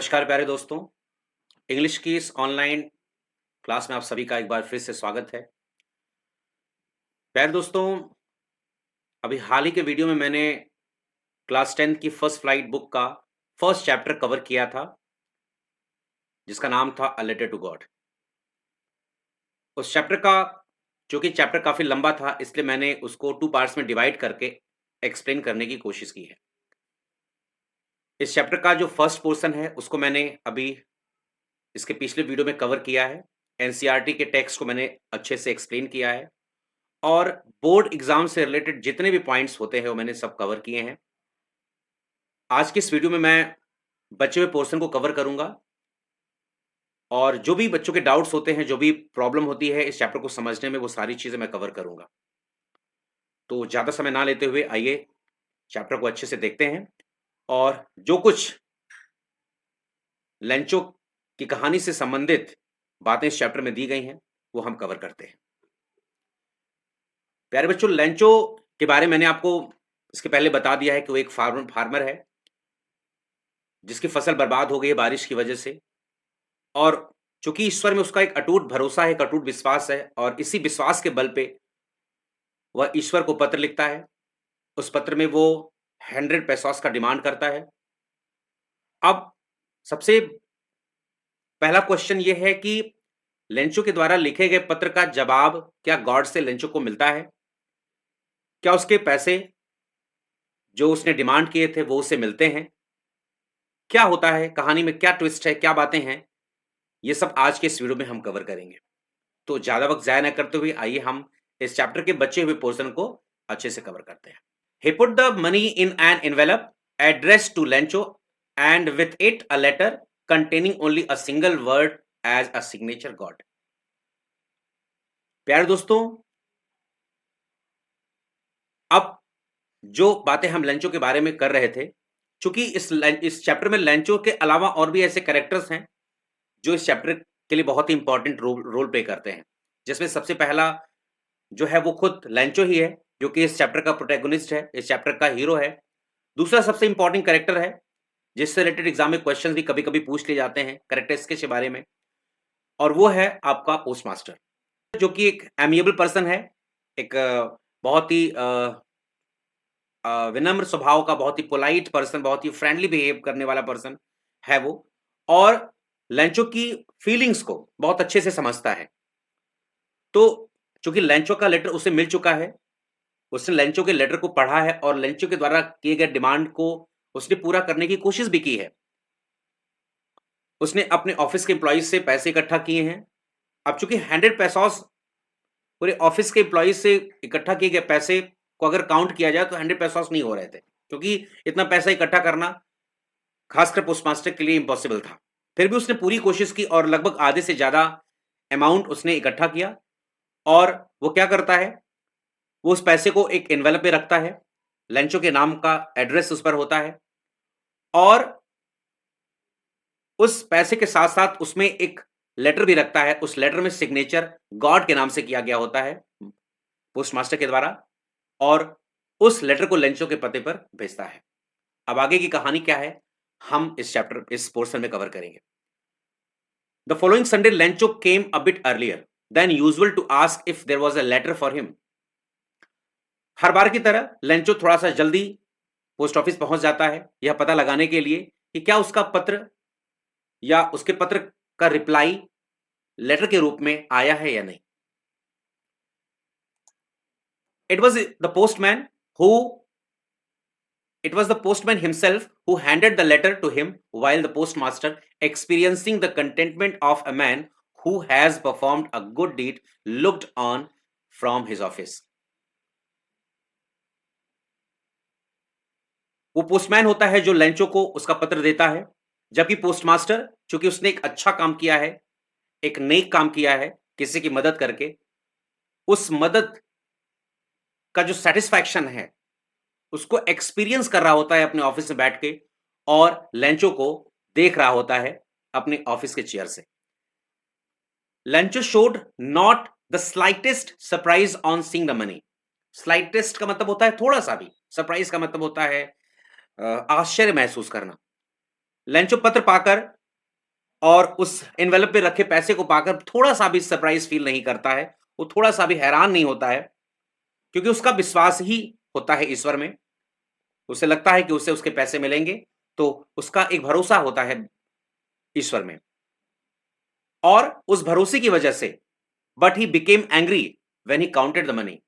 नमस्कार प्यारे दोस्तों। इंग्लिश की इस ऑनलाइन क्लास में आप सभी का एक बार फिर से स्वागत है। प्यारे दोस्तों, अभी हाल ही के वीडियो में मैंने क्लास 10 की फर्स्ट फ्लाइट बुक का फर्स्ट चैप्टर कवर किया था, जिसका नाम था अ लेटर टू गॉड। उस चैप्टर का चूँकि चैप्टर काफ़ी लंबा था, इसलिए मैंने उसको 2 पार्ट्स में डिवाइड करके एक्सप्लेन करने की कोशिश की है। इस चैप्टर का जो फर्स्ट पोर्शन है, उसको मैंने अभी इसके पिछले वीडियो में कवर किया है। एनसीईआरटी के टेक्स्ट को मैंने अच्छे से एक्सप्लेन किया है। और बोर्ड एग्जाम से रिलेटेड जितने भी पॉइंट्स होते हैं वो मैंने सब कवर किए हैं। आज के इस वीडियो में मैं बचे हुए पोर्शन को कवर करूंगा और जो भी बच्चों के डाउट्स होते हैं, जो भी प्रॉब्लम होती है इस चैप्टर को समझने में, वो सारी चीजें मैं कवर करूंगा। तो ज्यादा समय ना लेते हुए आइए चैप्टर को अच्छे से देखते हैं और जो कुछ लेंचो की कहानी से संबंधित बातें इस चैप्टर में दी गई हैं वो हम कवर करते हैं। प्यारे बच्चों, लेंचो के बारे में मैंने आपको इसके पहले बता दिया है कि वो एक फार्मर है जिसकी फसल बर्बाद हो गई है बारिश की वजह से। और चूंकि ईश्वर में उसका एक अटूट भरोसा है, एक अटूट विश्वास है, और इसी विश्वास के बल पे वह ईश्वर को पत्र लिखता है। उस पत्र में वो 100 पेसोस का डिमांड करता है। अब सबसे पहला क्वेश्चन ये है कि लेंचो के द्वारा लिखे गए पत्र का जवाब क्या गॉड से लेंचो को मिलता है? क्या उसके पैसे जो उसने डिमांड किए थे वो उसे मिलते हैं? क्या होता है कहानी में, क्या ट्विस्ट है, क्या बातें हैं, ये सब आज के इस वीडियो में हम कवर करेंगे। तो ज्यादा वक्त जाया न करते हुए आइए हम इस चैप्टर के बचे हुए पोर्शन को अच्छे से कवर करते हैं। He put the money in an envelope addressed to Lencho and with it a letter containing only a single word as a signature got। प्यारे दोस्तों, अब जो बातें हम लेंचो के बारे में कर रहे थे, चूंकि इस चैप्टर में लेंचो के अलावा और भी ऐसे कैरेक्टर्स हैं जो इस चैप्टर के लिए बहुत ही इंपॉर्टेंट रोल प्ले करते हैं, जिसमें सबसे पहला जो है वो खुद लेंचो ही है, जो कि इस चैप्टर का प्रोटैगनिस्ट है, इस चैप्टर का हीरो है। दूसरा सबसे इंपॉर्टेंट कैरेक्टर है जिससे रिलेटेड एग्जाम में क्वेश्चंस भी कभी-कभी पूछ लिए जाते हैं कैरेक्टरिस्टिक्स के बारे में, और वो है आपका पोस्ट मास्टर, जो कि एक एमिएबल पर्सन है, एक बहुत ही विनम्र स्वभाव का, बहुत ही पोलाइट पर्सन, बहुत ही फ्रेंडली बिहेव करने वाला पर्सन है वो, और लेंचो की फीलिंग्स को बहुत अच्छे से समझता है। तो चूंकि लेंचो का लेटर उसे मिल चुका है, उसने लेंचो के लेटर को पढ़ा है और लेंचो के द्वारा किए गए डिमांड को उसने पूरा करने की कोशिश भी की है। उसने अपने ऑफिस के एम्प्लॉइज से पैसे इकट्ठा किए हैं। अब चूंकि 100 पेसोस पूरे ऑफिस के एम्प्लॉइज से इकट्ठा किए गए पैसे को अगर काउंट किया जाए तो 100 पेसोस नहीं हो रहे थे, क्योंकि इतना पैसा इकट्ठा करना खासकर पोस्टमास्टर के लिए इम्पॉसिबल था। फिर भी उसने पूरी कोशिश की और लगभग आधे से ज्यादा अमाउंट उसने इकट्ठा किया। और वो क्या करता है, वो उस पैसे को एक एनवेलप में रखता है, लेंचो के नाम का एड्रेस उस पर होता है, और उस पैसे के साथ-साथ उसमें एक लेटर भी रखता है। उस लेटर में सिग्नेचर गॉड के नाम से किया गया होता है पोस्टमास्टर के द्वारा, और उस लेटर को लेंचो के पते पर भेजता है। अब आगे की कहानी क्या है, हम इस पोर्शन में कवर करेंगे। The following Sunday Lencho came a bit earlier than usual to ask if there was a letter for him. हर बार की तरह लेंचो थोड़ा सा जल्दी पोस्ट ऑफिस पहुंच जाता है, यह पता लगाने के लिए कि क्या उसका पत्र या उसके पत्र का रिप्लाई लेटर के रूप में आया है या नहीं। It was the postman who It was the postman himself who handed the letter to him, while the postmaster, experiencing the contentment of a man who has performed a good deed, looked on from his office। वो postman होता है जो Lencho को उसका पत्र देता है, जबकि पोस्टमास्टर, चूंकि उसने एक अच्छा काम किया है, एक नेक काम किया है किसी की मदद करके, उस मदद का जो सेटिस्फैक्शन है उसको एक्सपीरियंस कर रहा होता है अपने ऑफिस में बैठ के, और लेंचो को देख रहा होता है अपने ऑफिस के चेयर से। Lencho showed not the slightest surprise on seeing the money. Slightest का मतलब होता है थोड़ा सा भी, सरप्राइज का मतलब होता है आश्चर्य महसूस करना। लेंचो पत्र पाकर और उस एनवेलप पे रखे पैसे को पाकर थोड़ा सा भी सरप्राइज फील नहीं करता है, वो थोड़ा सा भी हैरान नहीं होता है, क्योंकि उसका विश्वास ही होता है ईश्वर में। उसे लगता है कि उसे उसके पैसे मिलेंगे, तो उसका एक भरोसा होता है ईश्वर में, और उस भरोसे की वजह से but he became angry when he counted the money.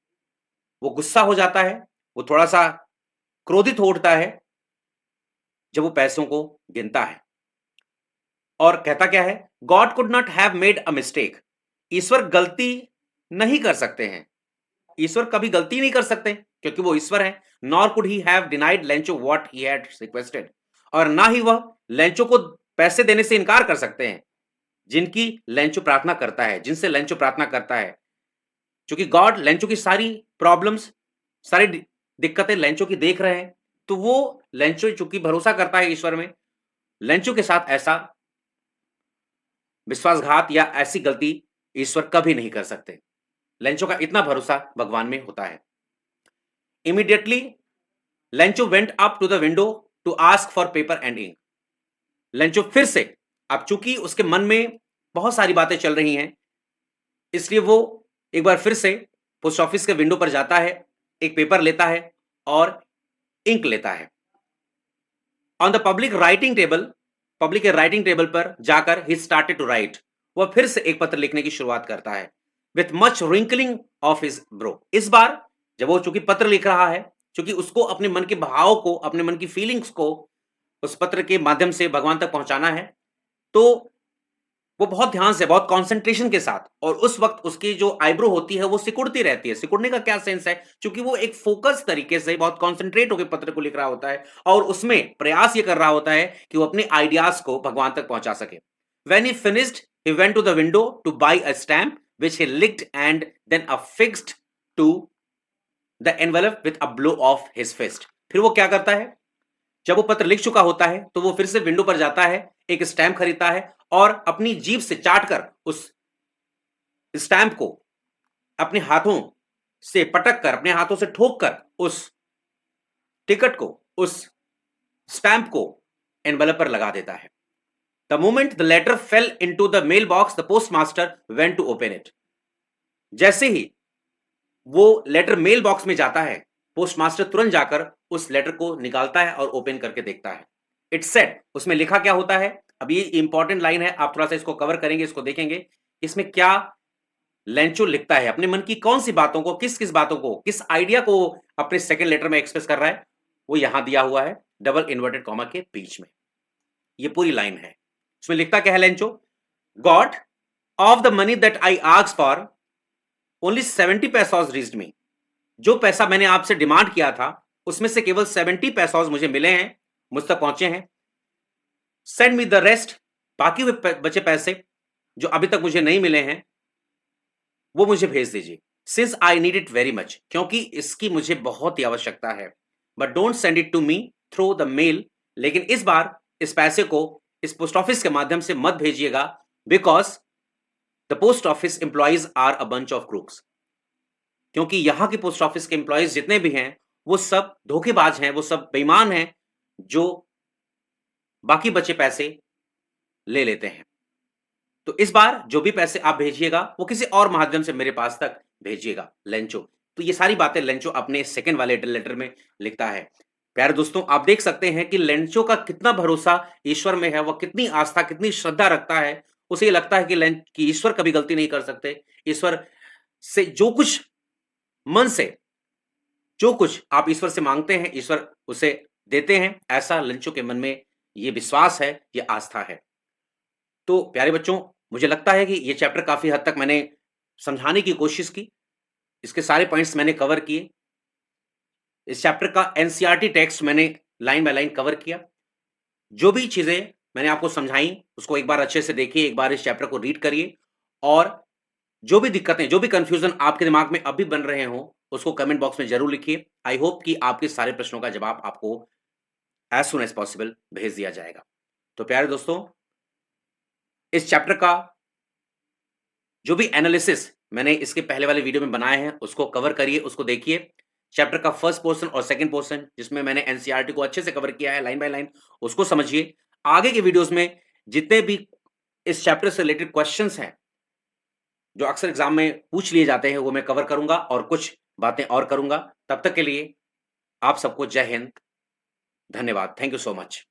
वो गुस्सा हो जाता है, वो थोड़ा सा क्रोधित हो उठता है जब वो पैसों को गिनता है, और कहता क्या है, God could not have made a mistake. ईश्वर गलती नहीं कर सकते हैं, ईश्वर कभी गलती नहीं कर सकते क्योंकि वो ईश्वर है। Nor could he have denied Lencho what he had requested, और ना ही वह लेंचो को पैसे देने से इनकार कर सकते हैं जिनकी लेंचो प्रार्थना करता है, जिनसे लेंचो प्रार्थना करता है। क्योंकि गॉड लेंचो की सारी प्रॉब्लम्स, सारी दिक्कतें लेंचो की देख रहे हैं, तो वो लेंचो चूंकि भरोसा करता है ईश्वर में, लेंचो के साथ ऐसा विश्वासघात या ऐसी गलती ईश्वर कभी नहीं कर सकते। लेंचो का इतना भरोसा भगवान में होता है। Immediately Lencho went up to the window to ask for paper and ink. Lencho फिर से, अब चूंकि उसके मन में बहुत सारी बातें चल रही हैं, इसलिए वो एक बार फिर से पोस्ट ऑफिस के विंडो पर जाता है, एक पेपर लेता है और इंक लेता है। On the public writing table, public के राइटिंग टेबल पर जाकर ही स्टार्टेड टू राइट। वह फिर से एक पत्र लिखने की शुरुआत करता है with much wrinkling of his bro. इस बार जब वो चूंकि पत्र लिख रहा है, चूंकि उसको अपने मन के भाव को, अपने मन की फीलिंग्स को उस पत्र के माध्यम से भगवान तक पहुंचाना है, तो वो बहुत ध्यान से, बहुत कंसंट्रेशन के साथ, और उस वक्त उसकी जो आईब्रो होती है वो सिकुड़ती रहती है। सिकुड़ने का क्या सेंस है, क्योंकि वो एक फोकस तरीके से बहुत कंसंट्रेट होकर पत्र को लिख रहा होता है और उसमें प्रयास ये कर रहा होता है कि वो अपने आइडियाज को भगवान तक पहुंचा सके। When he finished he went to the window to buy a stamp which he licked and then affixed to the envelope with a blow of his fist. फिर वो क्या करता है, जब वो पत्र लिख चुका होता है तो वो फिर से विंडो पर जाता है, एक स्टैम्प खरीदता है और अपनी जीभ से चाटकर उस स्टैम्प को अपने हाथों से पटक कर, अपने हाथों से ठोक कर उस टिकट को, उस स्टैम्प को एनवेलप पर लगा देता है। The moment the letter fell into the mail box the postmaster went to open it. जैसे ही वो लेटर मेल बॉक्स में जाता है, पोस्टमास्टर तुरंत जाकर उस लेटर को निकालता है और ओपन करके देखता है। इट सेड, उसमें लिखा क्या होता है, अब ये इंपॉर्टेंट लाइन है, आप थोड़ा सा इसको कवर करेंगे, इसको देखेंगे इसमें क्या लेंचो लिखता है, अपने मन की कौन सी बातों को, किस किस बातों को, किस आइडिया को अपने सेकंड लेटर में एक्सप्रेस कर रहा है, वो यहां दिया हुआ है डबल इन्वर्टेड कॉमा के बीच में। ये पूरी लाइन है। इसमें लिखता क्या है Lencho, God of the money that I asked for only 70 pesos reached me. जो पैसा मैंने आपसे डिमांड किया था उसमें से केवल 70 पैसोस मुझे मिले हैं, मुझ तक पहुंचे हैं। सेंड मी द रेस्ट, बाकी हुए बचे पैसे जो अभी तक मुझे नहीं मिले हैं वो मुझे भेज दीजिए। Since I need it very much, क्योंकि इसकी मुझे बहुत ही आवश्यकता है। But don't send it to me through the mail, लेकिन इस बार इस पैसे को इस पोस्ट ऑफिस के माध्यम से मत भेजिएगा, because the post office employees are a bunch of crooks. क्योंकि यहां के पोस्ट ऑफिस के एम्प्लॉइज जितने भी हैं वो सब धोखेबाज हैं, वो सब बेईमान हैं जो बाकी बचे पैसे ले लेते हैं। तो इस बार जो भी पैसे आप भेजिएगा वो किसी और माध्यम से मेरे पास तक भेजिएगा लेंचो। तो ये सारी बातें लेंचो अपने सेकंड वाले लेटर में लिखता है। प्यारे दोस्तों, आप देख सकते हैं कि लेंचो का कितना भरोसा ईश्वर में है, वह कितनी आस्था, कितनी श्रद्धा रखता है। उसे ये लगता है कि ईश्वर कभी गलती नहीं कर सकते। ईश्वर से जो कुछ मन से, जो कुछ आप ईश्वर से मांगते हैं ईश्वर उसे देते हैं, ऐसा लेंचो के मन में ये विश्वास है, ये आस्था है। तो प्यारे बच्चों, मुझे लगता है कि ये चैप्टर काफी हद तक मैंने समझाने की कोशिश की, इसके सारे पॉइंट्स मैंने कवर किए। इस चैप्टर का एनसीईआरटी टेक्स्ट मैंने लाइन बाय लाइन कवर किया। जो भी चीजें मैंने आपको समझाई उसको एक बार अच्छे से देखिए, एक बार इस चैप्टर को रीड करिए, और जो भी दिक्कतें, जो भी कंफ्यूजन आपके दिमाग में अभी बन रहे हों उसको कमेंट बॉक्स में जरूर लिखिए। आई होप कि आपके सारे प्रश्नों का जवाब आपको एज सुन एज पॉसिबल भेज दिया जाएगा। तो प्यारे दोस्तों, इस चैप्टर का जो भी एनालिसिस मैंने इसके पहले वाले वीडियो में बनाए हैं उसको कवर करिए, उसको देखिए। चैप्टर का फर्स्ट पोर्शन और सेकंड पोर्शन जिसमें मैंने एनसीईआरटी को अच्छे से कवर किया है लाइन बाय लाइन, उसको समझिए। आगे के वीडियोज़ में जितने भी इस चैप्टर से रिलेटेड क्वेश्चंस हैं, जो अक्सर एग्ज़ाम में पूछ लिए जाते हैं, वो मैं कवर करूँगा और कुछ बातें और करूँगा। तब तक के लिए आप सबको जय हिंद, धन्यवाद। Thank you so much.